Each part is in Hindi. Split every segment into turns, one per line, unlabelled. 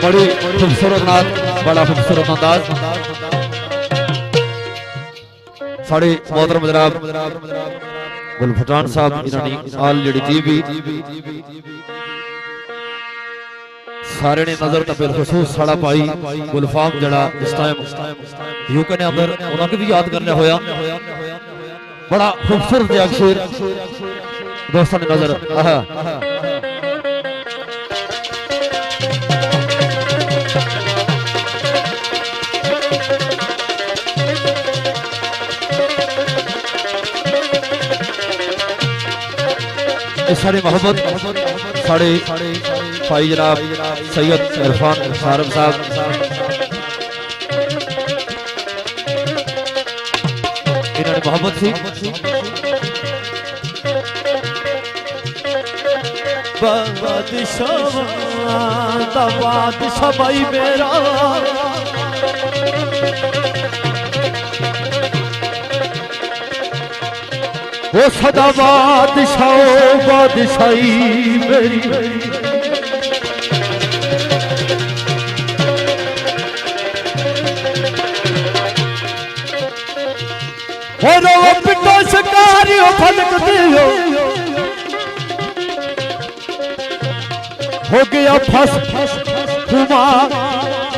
बड़ी खूबसूरत नात, बड़ा खूबसूरत अंदाज। साढ़े मोहतरम जनाब गुलफटान साहब इन्होंने ऑलरेडी टीवी सारे ने नजर तो बिलखसूस साड़ा पाई गुलफाम जड़ा इस टाइम यूके ने अंदर उन्होंने भी याद करना होया। बड़ा खूबसूरत अक्षर दोस्तों ने नजर साड़ी मोहब्बत साढ़े भाई जनाब सैयद इरफान सारम साहब इन्होंने मोहब्बत सी बादशाह भाई मेरा वो सदा बादशाही मेरी पिटो शिकारियों फलक दियो हो गया फस हुआ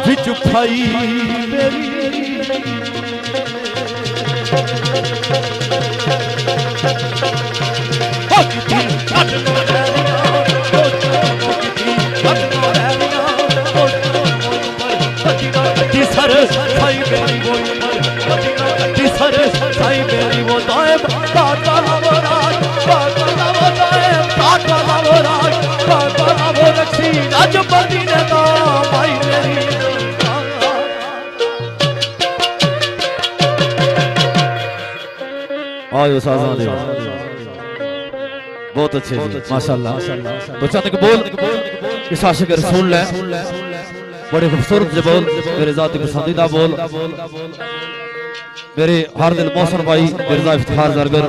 बिच भाई मेरी आयो साज़ान बहुत अच्छे माशाल्लाह। तो चंद के बोल इस आशिक रसूल है बड़े खूबसूरत जो बोल मेरे जाती पसंदीदा बोल मेरे हर दिल मोहसन भाई मिर्जा इफ्तिखार ज़रगर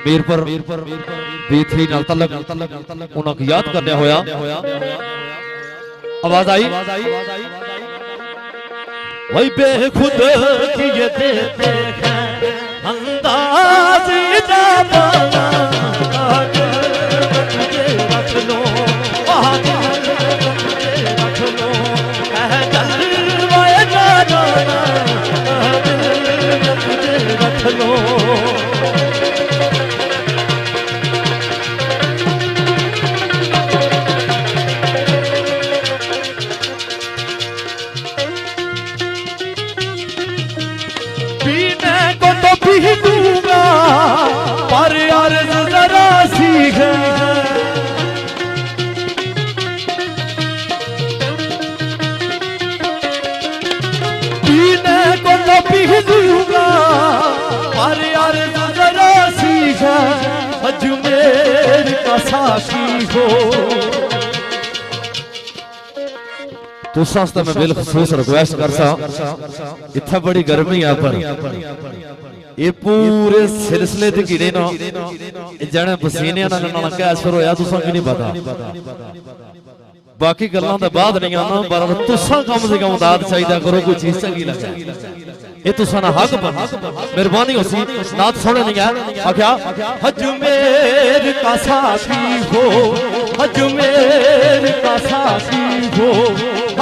मीर पर B3 नाल तलक उन्हें याद करने होया। आवाज आई वही बेखुद की ये देते हैं अंदाज इजाबा तुझे रख लो रख लो जलवाए जाना तुझे रख लो पर यार जरा सीख पीने को तो पी दूंगा पर यार जरा सीख अजमेर का साथी हो तो सस्ता में बिलखसूस रिक्वेस्ट कर सा इतना बड़ी गर्मी है पर ये पूरे सिलसिले दी गिने ना जने पसीने नाल नाल कैसर होया तुसा की नहीं पता बाकी गल्लां दे बाद नहीं आना पर तुसा कम से कम दाद चाहिदा करो कोई चीज चंगी लगे ये तुसा ना हक बन मेहरबानी होसी नात सुने नहीं है आख्या अजमेर का साथी हो अजमेर का साथी हो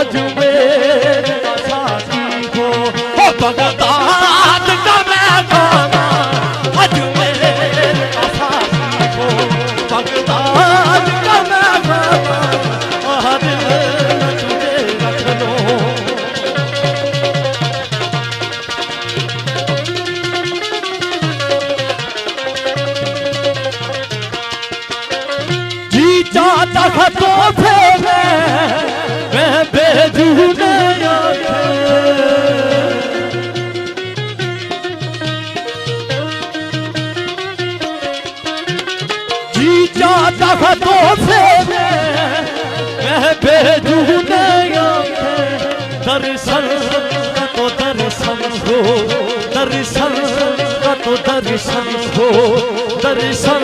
अजमेर का साथी हो बगदाद का तो मैं बेजूने जी जाता तो मैं बेजूने दर्शन तो दर्शन हो दर्शन तो दर्शन हो दर्शन